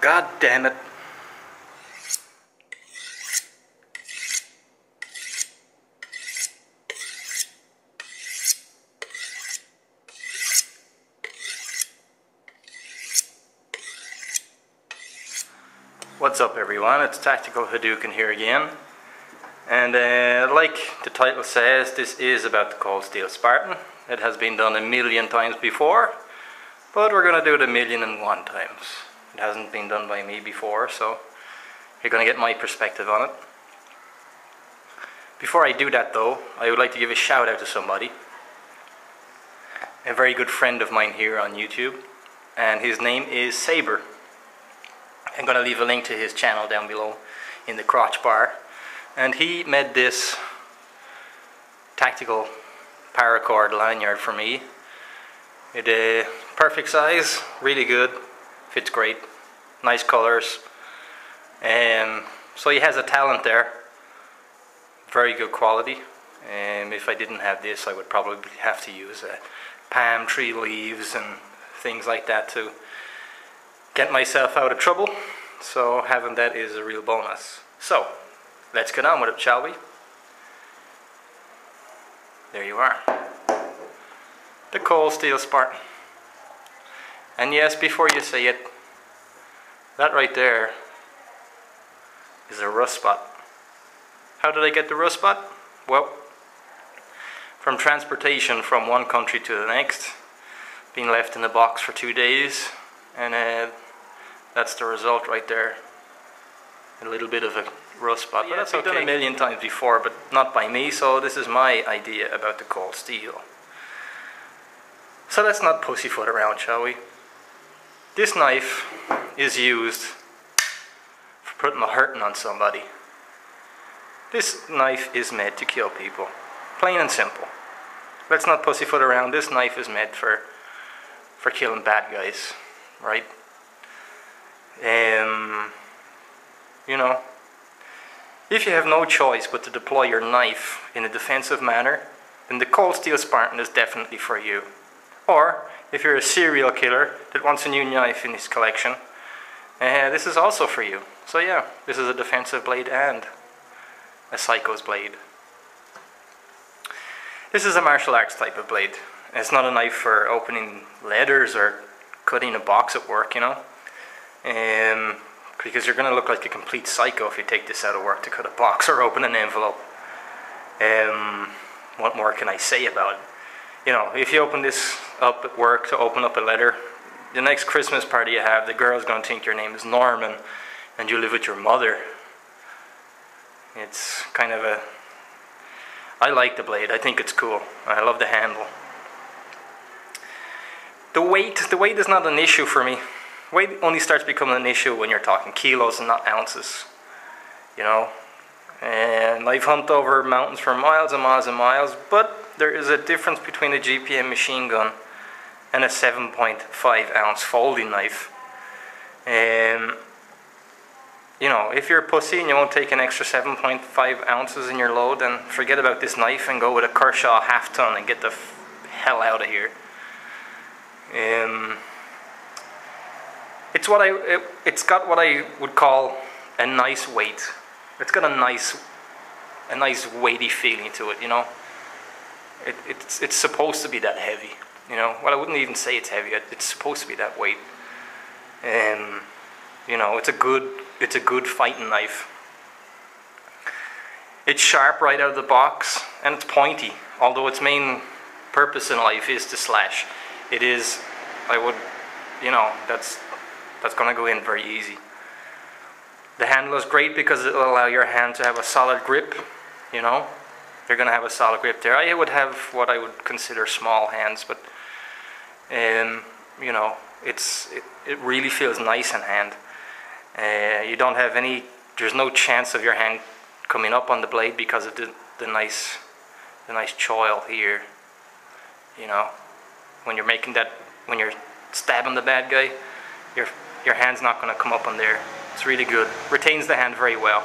God damn it. What's up everyone, it's TacticalHadoken here again. And like the title says, this is about the Cold Steel Spartan. It has been done a million times before, but we're going to do it 1,000,001 times. It hasn't been done by me before, so you're going to get my perspective on it. Before I do that though, I would like to give a shout out to somebody. A very good friend of mine here on YouTube, and his name is Saber. I'm going to leave a link to his channel down below in the crotch bar. And he made this tactical paracord lanyard for me. It perfect size, really good, fits great, nice colors. So he has a talent there, very good quality. If I didn't have this, I would probably have to use palm tree leaves and things like that to get myself out of trouble. So having that is a real bonus. So let's get on with it, shall we? There you are. The Cold Steel Spartan. And yes, before you say it, that right there is a rust spot. How did I get the rust spot? Well, from transportation from one country to the next, being left in the box for 2 days, and that's the result right there. A little bit of a rust spot, but that's okay. I've done 1,000,000 times before, but not by me, so this is my idea about the Cold Steel. So let's not pussyfoot around, shall we? This knife is used for putting a hurting on somebody. This knife is made to kill people. Plain and simple. Let's not pussyfoot around. This knife is made for killing bad guys, right? You know, if you have no choice but to deploy your knife in a defensive manner, then the Cold Steel Spartan is definitely for you. Or, if you're a serial killer that wants a new knife in his collection, this is also for you. So yeah, this is a defensive blade and a psycho's blade. This is a martial arts type of blade. It's not a knife for opening leathers or cutting a box at work, you know. Because you're going to look like a complete psycho if you take this out of work to cut a box or open an envelope. What more can I say about it? You know, if you open this up at work to open up a letter, the next Christmas party you have, the girl's going to think your name is Norman and you live with your mother. It's kind of a... I like the blade, I think it's cool. I love the handle. The weight is not an issue for me. Weight only starts becoming an issue when you're talking kilos and not ounces, you know. And I've hunted over mountains for miles and miles and miles, but there is a difference between a GPM machine gun and a 7.5 ounce folding knife. You know, if you're a pussy and you won't take an extra 7.5 ounces in your load, then forget about this knife and go with a Kershaw half-ton and get the hell out of here. It's got what I would call a nice weight. It's got a nice weighty feeling to it, you know. It's supposed to be that heavy, you know. Well, I wouldn't even say it's heavy. It's supposed to be that weight. You know, it's a good fighting knife. It's sharp right out of the box, and it's pointy. Although its main purpose in life is to slash, it is. You know, that's going to go in very easy. The handle is great because it will allow your hand to have a solid grip, you know. You're going to have a solid grip there. I would have what I would consider small hands, but, you know, it really feels nice in hand. You don't have there's no chance of your hand coming up on the blade because of the nice choil here, you know. When you're stabbing the bad guy, your hand's not going to come up on there. It's really good. Retains the hand very well.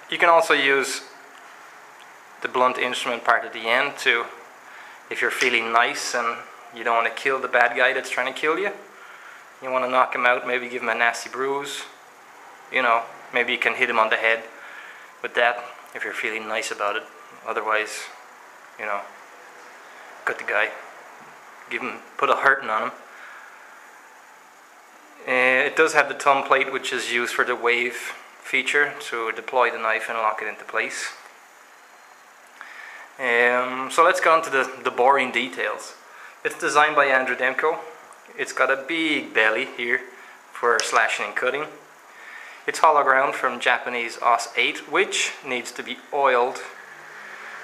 You can also use the blunt instrument part at the end to, if you're feeling nice and you don't want to kill the bad guy that's trying to kill you, You want to knock him out, maybe give him a nasty bruise. You know, maybe you can hit him on the head with that if you're feeling nice about it. Otherwise, you know, cut the guy. Put a hurting on him. It does have the thumb plate, which is used for the wave feature to deploy the knife and lock it into place. So let's go on to the boring details. It's designed by Andrew Demko. It's got a big belly here for slashing and cutting. It's hollow ground from Japanese Os 8, which needs to be oiled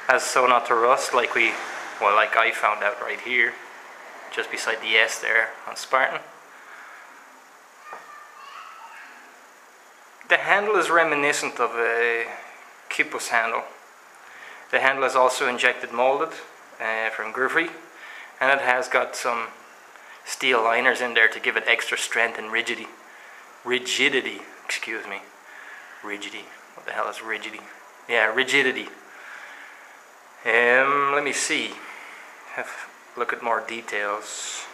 as so not to rust, like I found out right here, just beside the S there on Spartan. The handle is reminiscent of a Kippos handle. The handle is also injected molded from Griffey, and it has got some steel liners in there to give it extra strength and rigidity. Excuse me. Rigidity. What the hell is rigidity? Yeah, rigidity. Let me see. Look at more details.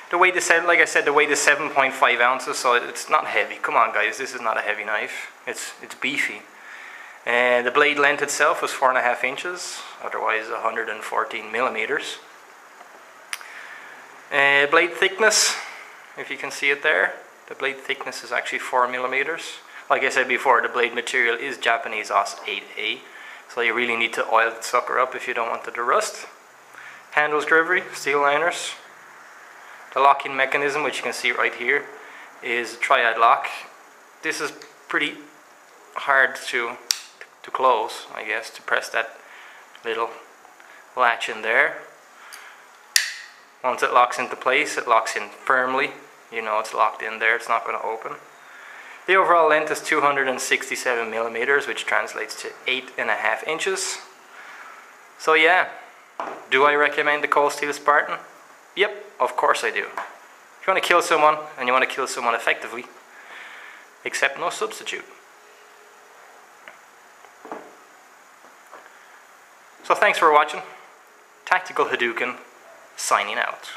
The weight is, like I said, the weight is 7.5 ounces, so it's not heavy. Come on, guys, this is not a heavy knife. It's beefy. The blade length itself was 4.5 inches, otherwise 114 millimeters. Blade thickness, if you can see it there, the blade thickness is actually 4 millimeters. Like I said before, the blade material is Japanese Os 8A, so you really need to oil the sucker up if you don't want it to rust. Handles Griffey, steel liners. The locking mechanism, which you can see right here, is a triad lock. This is pretty hard to close, I guess, to press that little latch in there. Once it locks into place, it locks in firmly. You know it's locked in there, it's not going to open. The overall length is 267 millimeters, which translates to 8.5 inches. So yeah, do I recommend the Cold Steel Spartan? Yep, of course I do. If you want to kill someone, and you want to kill someone effectively, accept no substitute. So thanks for watching. TacticalHadoken, signing out.